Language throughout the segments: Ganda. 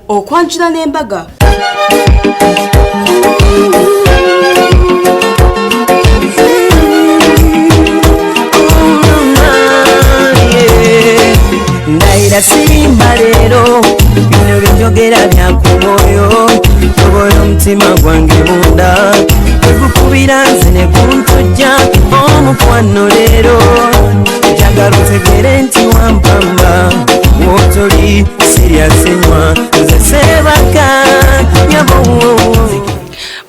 okwanjula n'embaga. Ndaira simba lero bino byogera byakumoyo toboyo mutima gwange munda ekukubira nze ne kuntujja omukwano lero njagala otegere nti wampamba wotoli siryasenywa nze sebaka nyabo.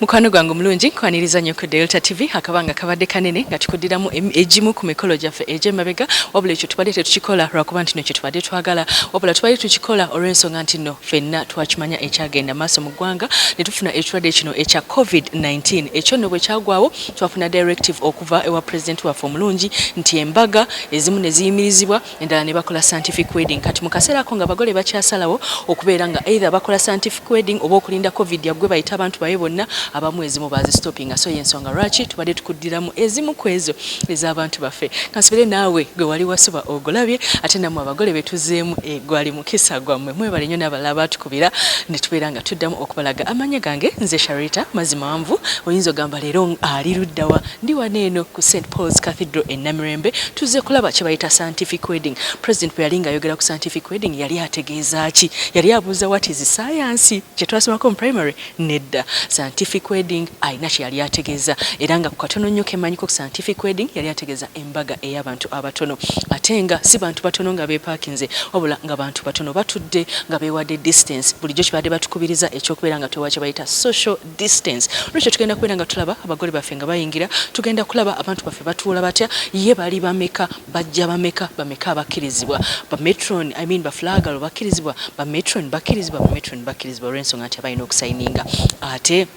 Mukwano gwangu mulungi nkwaniriza nnyo ku Delta TV akabanga kabadde kanene nga tukudiramu ejimu ku mikolo gyaffe egy'emabega wabula ekyo tubadde tetukikola lwakuba nti nekyo tubadde twagala wabula tubadde tukikola olw'ensonga nti nno ffenna twakimanya ekyagenda maaso mu ggwanga ne tufuna ekirwadde kino ekya COVID-19 ekyo nno bwe kyagwawo twafuna directive okuva ewa president waffe omulungi nti embaga ezimu ne ziyimirizibwa endala ne bakola scientific wedding kati mu kaseera ako nga abagole bakyasalawo okubeera nga either bakola scientific wedding oba okulinda COVID yaggwe bayita abantu baye bonna abamu ezimu bazi stopping so yensonga lwaki tubadde tukudiramu ezimu ku ezo ez'abantu baffe kansibire naawe gwe wali wasuba ogolabye ate namwe abagole betuzeemu gwali mukisa gwammwe mwebale nnyo n'abalala batukubira ne tubeera nga tuddamu okubalaga amanya gange nze Sharita Mazimanvu oyinza ogamba leero ali luddawa ndi waneeno ku St Paul's Cathedral e Namirembe tuzze kulaba kye bayita scientific wedding. President bwe yali ng'ayogera ku scientific wedding yali ategeeza ki? Yali abuuza what is science kye twasomako mu primary nedda scientific wedding ayina kye yali ategeeza era nga ku katono nnyo kemanyiko ku scientific wedding yali ategeeza embaga ey'abantu abatono ate nga si bantu batono nga beepakinze wabula nga bantu batono batudde nga beewadde distance bulijjo kibadde batukubiriza ekyokubeera nga twewa kye bayita social distance. Olwekyo tugenda kubeera nga tulaba abagole baffe nga bayingira tugenda kulaba abantu baffe batuula batya ye bali bameka bajja bameka abakkirizibwa bametron baflagalo bakkirizibwa bametron bakkirizibwa olw'ensonga nti abalina okusayininga ate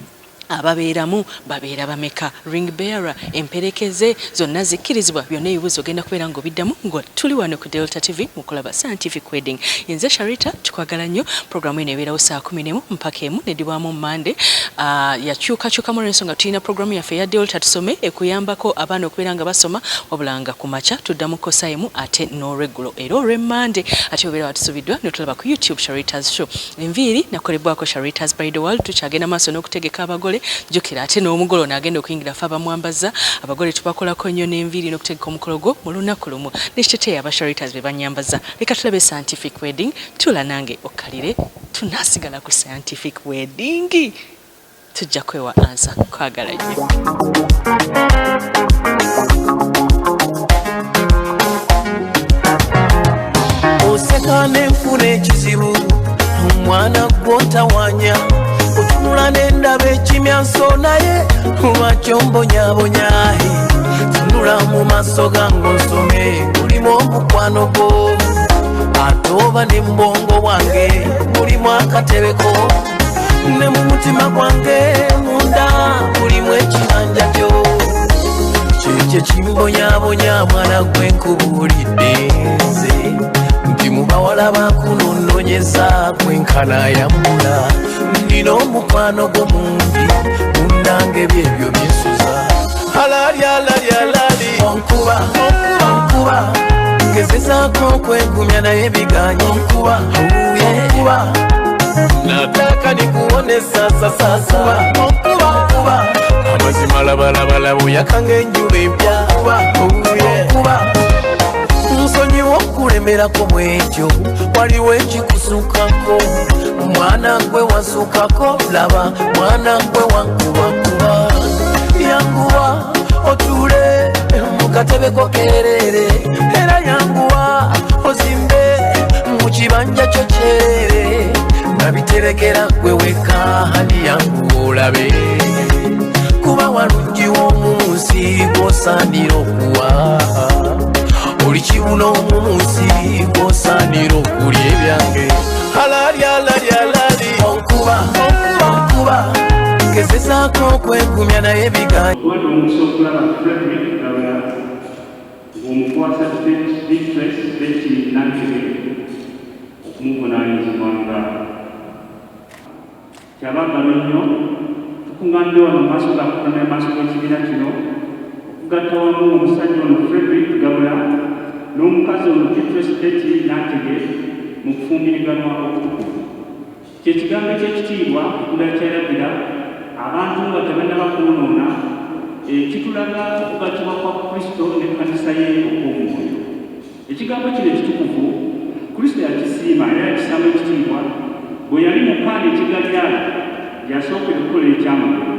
ababeeramu babeera bameka ring bearer emperekeze zonna zikkirizibwa byonna ebibuuzo ogenda kubeera ng'obiddamu nga tuli wano ku Delta TV mu kulaba scientific wedding. Nze Sharita tukwagala nnyo programu eno ebeerawo saa 11 mpaka 1 nedibwamu Monday yakyukakyukamu olw'ensonga tulina programu yaffe ya Delta tusome ekuyambako abaana okubeera nga basoma wabula nga ku makya tuddamu kosa emu ate n'olweggulo era olw'Emmande ate obeera watusubiddwa netulaba ku YouTube Sharita's Show. Enviiri nakolebwako Sharita's by the World tukyagenda maaso n'okutegeka abagole jukira ate n'omugolo n'agenda okuyingira fa bamwambaza abagole tubakolako nnyo n'enviiri n'okutegeka omukolo gwo mu lunaku lumu nekiteteeyo aba Sharitas be banyambaza. Leka tulabe scientific wedding tula nange okkalire tunasigala ku scientific wedding tujja kwewa ansa kwagala nnyo. Oseka n'enfuna ekizibu omwana gw'otawanya otunula n'endaba ekimyanso naye lwaky'ombonyabonyahe tunula mu maaso gange onsome mulimu omukwano gwo ate oba ne mbongo bwange mulimu akatebeko ne mu mutima gwange munda mulimu ekibanja kyo kyekyo kimbonyabonya mwana gwenkubuulidde nze nti mu bawala bakunononyeza kwenkana yambula ndina omukwano gwo mungi munange byebyo byensuza alali onkuba ngezezaako kwegumya naye biganya onkuba nataka nikuonesa sasa onkuba amazima labalabala buyakanga enjuba empya onkuba nsonyiwa okulemerako mwekyo waliwo ekikusukako mwana gwe wasukako laba mwana gwe wankubakuba yanguwa otule mu katebeko kerere era yanguwa ozimbe mu kibanja kyo kyerere nabiterekera gwe weka hali yanguwa olabe kuba walungi w'omunsi gw'osaanira okuwa oli kibuno omunsi gw'osaanira okulya ebyange alali onkuba ngezezaako okwegumya naye biganya omukwasa distress bekinangire okumuvunaanyizibwanga kyabagalo nnyo tukuŋŋambye wano maaso gakutamya maaso g'ekibiina kino okugatta wamu omusajja ono Frederick Gabula n'omukazi ono distress beti nantege mu kufumbiriganwa okutukuvu Kyekigambo ekyekitiibwa ekula kyeragira abantu nga tebannaba kwonoona kitulaga okugattibwa kwa Kristo n'ekkanisa ye okw'omwoyo. Ekigambo kino ekitukuvu Kristo yakisiima era yakisaamu ekitiibwa bwe yali mu Kaana Ekigaliraaya gy'asookera okukola ekyamagero.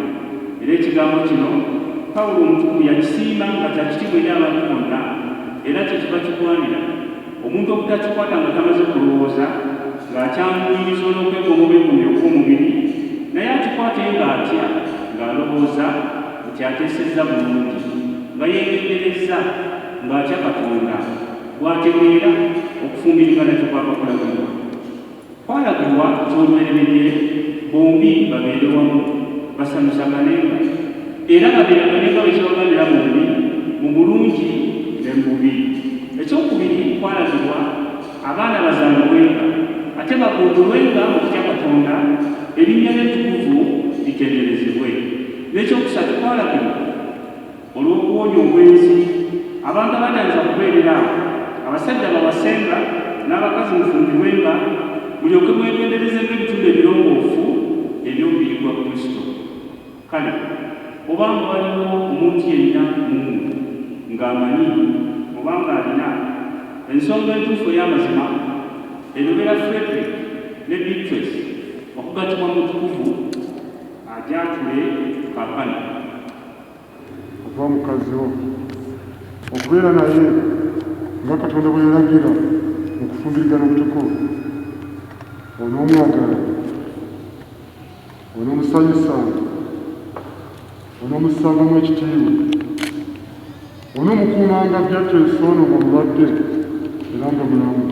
Era ekigambo kino Pawulo omutukuvu yakisiima nga kya kitiibwa eri abantu bonna, era kyekiba kigwanira omuntu obutakikwata nga tamaze kulowooza ng'akyanguyiriza olw'okwegomobegomya okw'omubiri, naye akikwate ng'atya ng'alowooza nti ateesezza bulungi, nga yeegenderezza ng'atya Katonda bw'ategeera okufumbirigana kye kwava kulagirwa. Kwalagirwa ky'olubereberye bombi babeere wamu basanyusaganenga era babeeraganenga bwe kibaganira bombi mu bulungi ne mu bubi. Ekyokubiri kwalagirwa abaana bazaalibwenga ate bagonjolwenga mu kutya Katonda, erinnya ly'ettukuvu litenderezebwe. N'ekyokusatu kwalagirwa olw'okuwonya obwenzi abantu abatandisa kubeerera abasajja bawasenga n'abakazi mufumbirwenga mulyoke mwegenderezenga ebitundu ebirongoofu eby'omubiri gwa Kristo. Kale obanga waliwo omuntu yenna mumu ng'amanyi obanga alina ensonga entuufu ey'amazima eyobeera Frederick ne Beatrice okugattibwa mu tukuvu ajatule kaakano. Ova mukazi wo okubeera naye nga Katonda bwe yalagira mu kufumbirigana obutukuvu, onoomwagala, onoomusanyusanga, onoomussangamu ekitiibwa, onoomukuumanga Beatrice ono nga mulwadde era nga mulamu.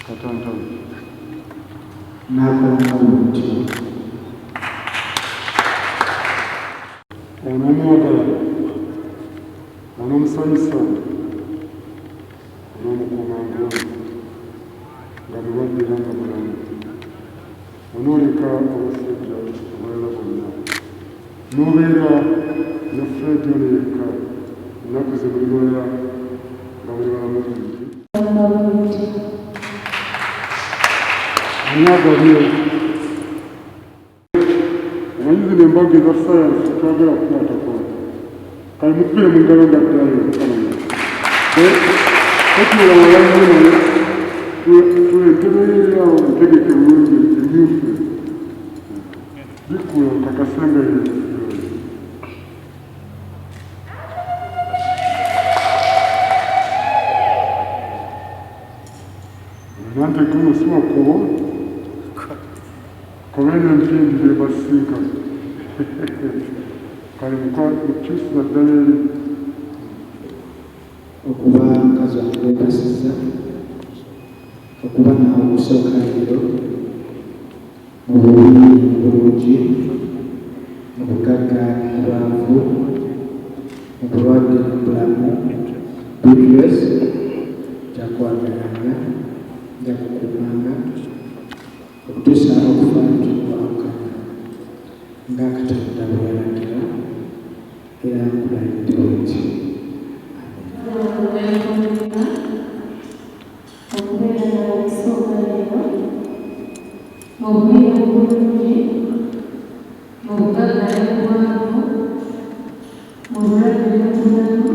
Katantawe n'akolanga bulungi. Onoomwagala, onoomusanyusanga, onoomukuumanga ono nga mulwadde era nga mulamu. Onooleka abasajja abalala bonna n'obeera ne Fred ono yekka ennaku ze buli lwera nga buli balamu bulungi. Anyagalye omanyizi n'embaga eza sayansi twagala kukwatakwata kale mukubire mu ngalo nga ddayo tetuula walanyo naye twetereererawo mutegeke bulungi emyufu bikula kakasenga nanteguno siwakubo kobene mpindi bebasiika kale mukyusa ddala eri okuba mukazi wange webasiza okuba naawe obusookangiro mu bubi mu bulungi mu bugagga mu bwangu mu bulwadde mu bulamu. Beatrice jakwagalanga jakukumanga okutuusa okufa tukwawukana nga Katonda bwe yalagira era nkulayidde bweti. okubeera n'okusooka leero mu bubi obulungi mu bugagga n'obwangu mu bulwadde n'obulamu.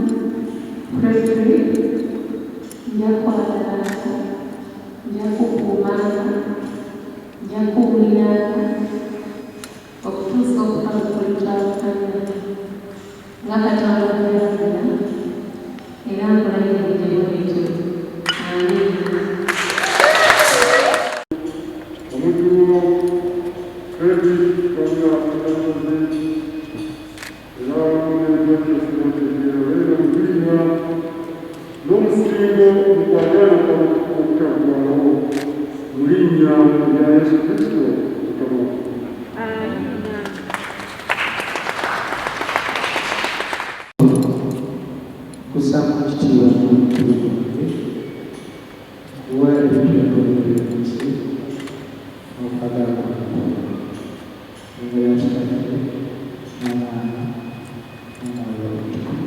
Frederick njakwagalanga, njakukuumanga, njakuwuliranga okutuusa okufa buli kyawukana nga Katonda bwe yalagira era nkulayidde bwetyo. omutuulo Fred Gabula akakoze era nebategeera era mutulinya n'omusingo mukwagala okutagwalawo mu linnya lya Yesu Kristo Mukama. Kusaba ekitiibwa n'omutuulo gwange okuwa ebintu ebyobulenzi n'okwagala kwange nga yakitadde n'Omwana n'Omwoyo Omutukuvu.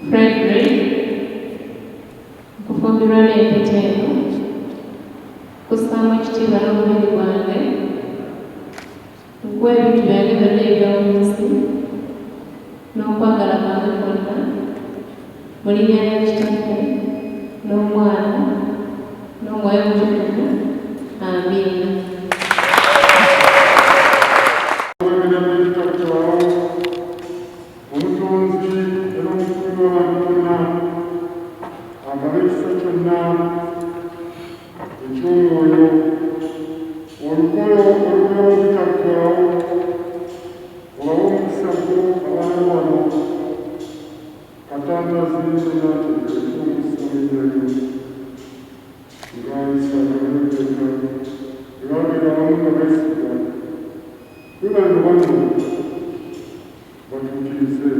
Frederick, okuva mu okwanjula n'empeta eno kussaamu ekitiibwa n'obubiri bwange nkuwa ebintu byange byonna eby'omu nsi n'okwagala kwange kwonna mu linnya lya Kitaffe n'Omwana n'Omwoyo Omutukuvu. Amiina. Omutonzi era omukulu w'abantu bonna agaba ekisa kyonna eky'omwoyo olukolo olw'obutaggwaawo olawo omukisa gwo abaana bano katandazi n'ategeeza omukisa ng'ayisaagalagenda ebabeera awamu nga beesiga webale bano batuukirize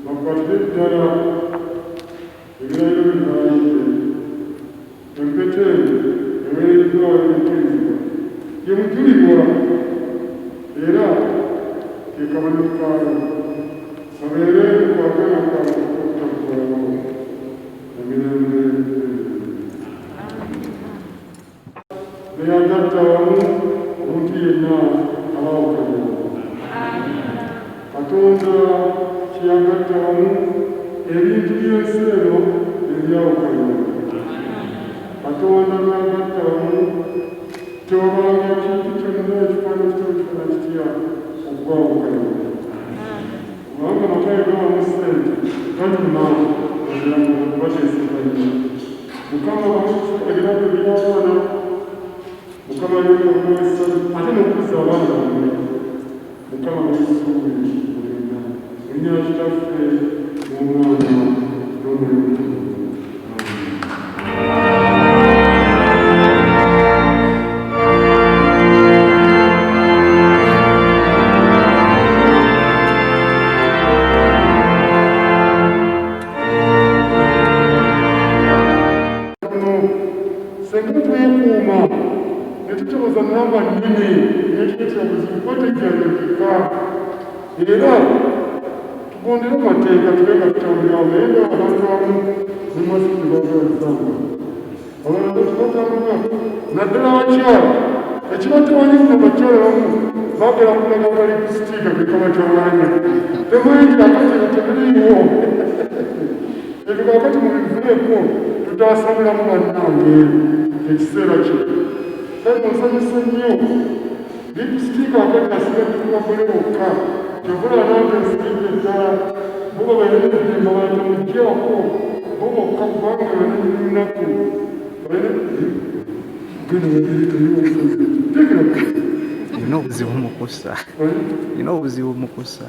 bakwatire ddala ebirayiro bibaayidde empete eweereddwayo n'ekkirizibwa ye mujulirwa era ke kabonero kaayo babeere kwagala kwaabwe okutaggwaawo Namirembe beyagatta awamu omuntu yenna abaawukanye Katonda kyeyagatta awamu ebintu by'ensi eno ebyawukanye Katonda byagatta awamu tewabanga kintu kyonna ekifaananyi ky'ekifaananyi kitya okugwawukanye kubanga amakaye gawamu ssente gatuma obulamu bateesiganya Mukama ebirabo by'abaana Mukama y'okuwesa ate n'okuza abaana bamwe Mukama w'essuubi mulina erinnya lya Kitaffe n'Omwana n'Omwoyo Omutukuvu. Senga twekuuma ne tutereeza nnamba nnene n'ekireetera obuzibu kwetegerezeka era tugondere amateeka tube nga tutambulirawo naye nga abantu abamu ne masiki baagalasanga abalala tubatambula naddala abakyala ekibatewanyi nno abakyala bamu baagala kulaga balipusitiika ke kabakyalanya temanyi akati tebiriiwo ebyo kakati mubiveeko tutaasamiramu bannange ekiseera kyo kale nsanyusa nnyo lipusitiika akati asigadde ku bagole bokka kyovula nange nsigidde eddala bo babaereedemba batamugyako bo bokka kubanga balinaku Nina obuzibu mu kussa. Nina obuzibu mu kussa.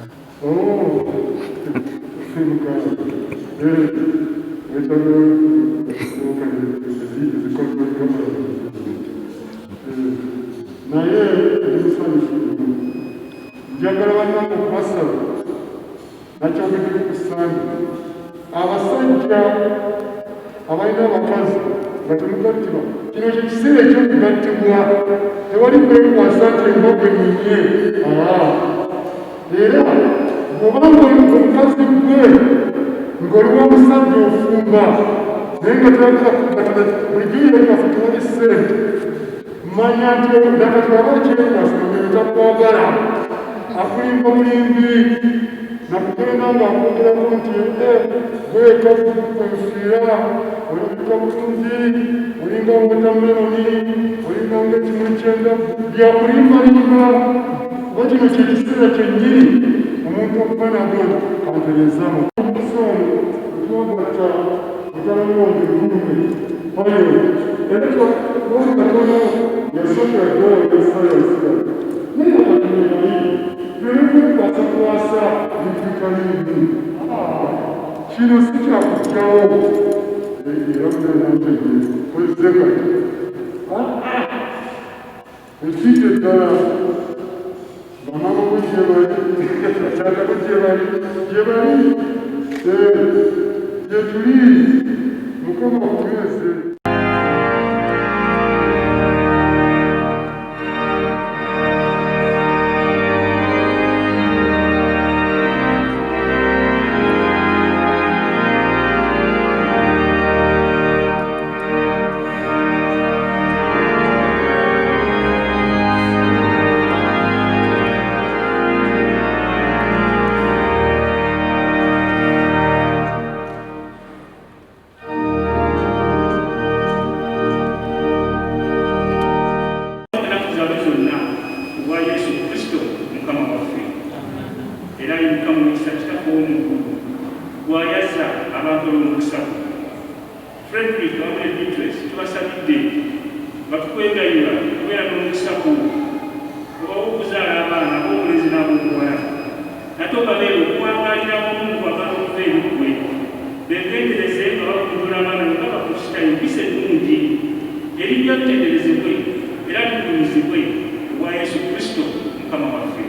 naye ebimusanyufu njagala bannange okubasaba nakyogedde ku ssanyu abasajja abalina abakazi nga temugattibwa kino kyekiseera ekyokugattibwa tewali kwekwasa nti embogo enyinye era bw'obanga omukazi gwe ng'oliwo omusajja ofumba naye nga teyagala kugatana bulijjo yekaffe tewali ssente manya nti nakati waba kyekwasa ngeri takwagala akulimba mulimbi nakugenda ng'akwogerako nti gwekakwenfiira olibika bulungi olinga wetameloni olinga ng'ekimuli kyenda byakulimbalimba kuba kino kyekiseera kyennyini omuntu okuba nagwe kantereezamu omusomo twagatta mutalamuwonge lume oyo era katono yasokeraddala esayasia naye akatunyayi byolikukwasa bitukanini kino si kyakugyawo eramunanantege kozekati ekijja eddala bamama bwe gyebali akyatako gyebali gyetuli mukama okunyweze gwayaza abantu olw'omukisa Frederick wabule Beatrice tubasabidde batukwegayira kubeera n'omukisa kuwo oba okuzaala abaana b'omulenzi n'ab'obuwala ate obabeera okuwangalira omuntu kwagala okuva ebikwe begendereze nga bakumbula abaana nga bakusitayo mpisa ennungi erinnya tutenderezebwe era tunyumizibwe obwa Yesu Kristo Mukama waffe.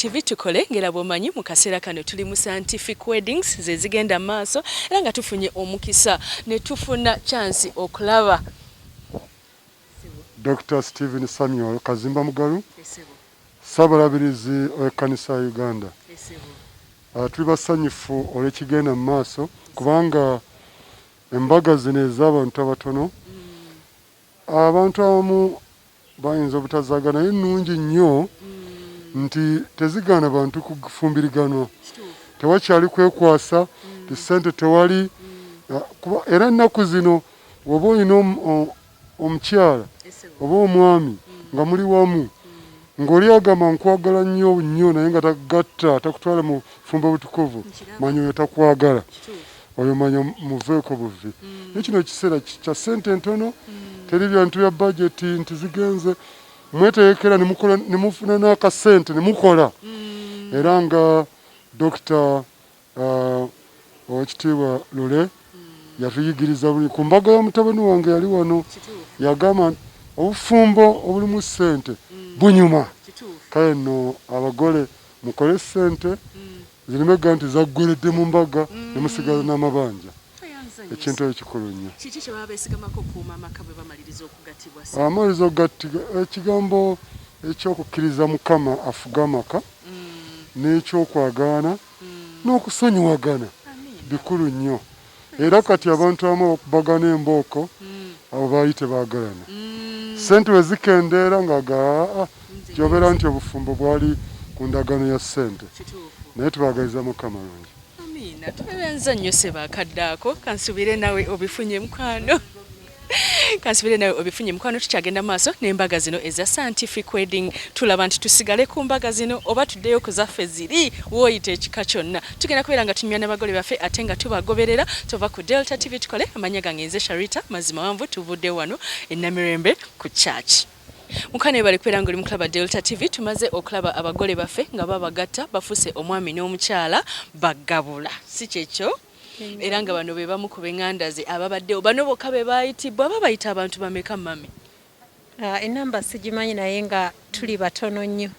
TV tukole ngera bwomanyi mu kaseera kano tuli mu scientific weddings ze zigenda maaso era nga tufunye omukisa ne tufuna chance okulaba Dr. Stephen Samuel Kazimba Mugalu Ssabalabirizi w'ekkanisa ya Uganda. Tuli basanyufu olw'ekigenda mu maaso kubanga embaga zino ez'abantu abatono abantu abamu bayinza obutazaagana naye nnungi nnyo nti tezigaana bantu kufumbiriganwa tewakyali kwekwasa ssente tewali era ennaku zino woba olina omukyala oba omwami nga muli wamu ng'oli agamba nkwagala nnyo naye nga tagatta takutwala mu fumbo butukuvu manya oyo takwagala oyo manya muveeko buvi nekino ekiseera kya ssente ntono teri byantu bya bajeti nti zigenze mwetegekera ne mufuna n'akasente ne mukola era nga Dr. Owekitiibwa Lule yatuyigiriza buli ku mbaga ya mutabani wange yali wano yagamba obufumbo obulimu ssente bunyuma kale nno abagole mukole ssente zirime ga nti zaggoledde mu mbaga ne musigala n'amabanja ekintu ekikulu nnyo amaliriza okugattibwa ekigambo ekyokukkiriza Mukama afuga amaka n'ekyokwagaana n'okusonyiwagana bikulu nnyo era kati abantu abamu bakubagana embooko abo baali tebaagalana ssente we zikendeera nga gyobeera nti obufumbo bwali ku ndagaano ya ssente naye tubaagaliza Mukama lungi. Amina, tubebenza nnyo sebakadde ako kansubire nawe obifunye mukwano kansubire nawe obifunye mukwano tukyagenda maaso n'embaga zino eza scientific wedding tulaba nti tusigale ku mbaga zino oba tuddeyo ku zaffe ziri wooyita ekika kyonna tugenda kubeera nga tunywa n'abagole baffe ate nga tubagoberera tova ku Delta TV tukole amanya gange nze Sharita mazima wanvu tuvudde wano e Namirembe ku church. Mukane bali kwera ngoli mu Club Delta TV tumaze okulaba abagole baffe nga babagatta bafuse omwami n'omukyala bagabula si kyekyo era nga bano be bamu ku b'engandazi ababaddewo bano bokka be baayitibwa babayita abantu bameka mami enamba sigimanyi naye nga tuli batono nnyo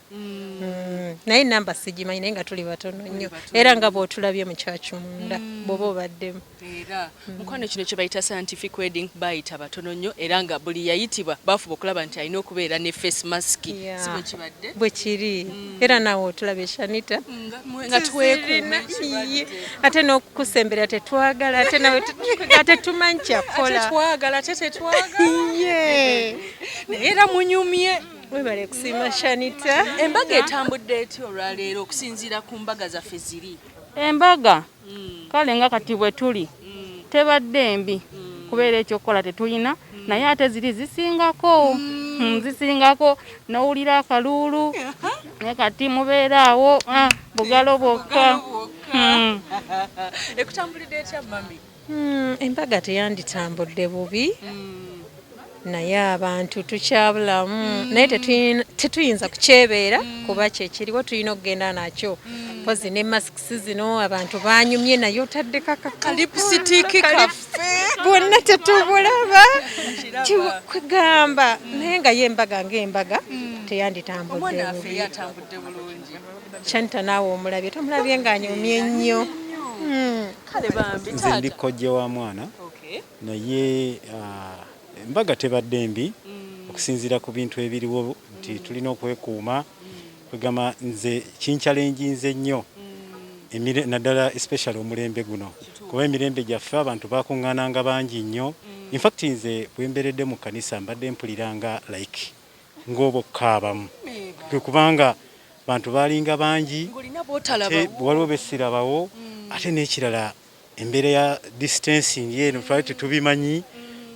naye enamba sigimanyi naye nga tuli batono nnyo era nga bw'otulabye mu kyakyo munda bw'oba obaddemu era mukwano kino kye bayita scientific wedding bayita batono nnyo era nga buli yayitibwa bafuba okulaba nti alina okubeera ne face mask si bwe kibadde bwe kiri era naawe otulabye Shanita nga twekuuma ate n'okusembera tetwagala ate tumanyi kyakola twagala ate tetwagala era munyumye webale kusiima Shanita embaga etambudde etya olwaleero okusinziira ku mbaga zaffe ziri embaga kale nga kati bwe tuli tebadde mbi kubeera ekyokukola tetulina naye ate ziri zisingako n'owulira akaluulu naye kati mubeeraawo bugalo bwokka ekutambulidde etya mami embaga teyanditambudde bubi naye abantu tukyabulamu naye tetuyinza kukyebeera kuba kyekiriwo tulina okugenda nakyo pozi ne masks zino abantu banyumye naye otaddeko kalipsitiki kaffe bwonna tetubulaba kugamba naye nga ye embaga ngaembaga teyanditambudde bulungi Shanita naawe omulabye tomulabye ng'anyumye nnyo nze ndi kojja wa mwana naye embaga tebadde mbi okusinziira ku bintu ebiriwo nti tulina okwekuuma kwegamba nze kinkyalenjinze nnyo naddala especially omulembe guno kuba emirembe gyaffe abantu bakuŋŋaananga bangi nnyo infact nze bwemberedde mu kanisa mbadde mpuliranga like ng'oba okukaabamu kubanga bantu baalinga bangi waliwo bessirabawo ate n'ekirala embeera ya distancing eno twali tetubimanyi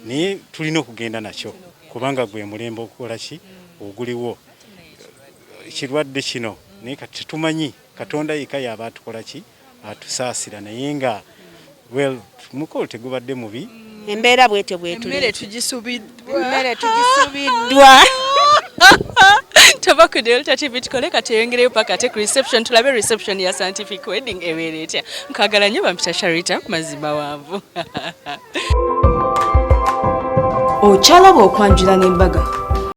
naye tulina okugenda nakyo kubanga gwe mulembe okukola ki oguliwo ekirwadde kino naye kati tetumanyi Katonda yeka yaba atukola ki atusaasira naye nga well mukolo tegubadde mubi embeera bwetyo emmere tugisubiddwa Tava ku Delta TV tukole kateyongereyo paka te ku reception tulabe reception ya scientific wedding ebeera etya nkagala nnyo bampita Sharita mazima waavu okyalaba okwanjula n'embaga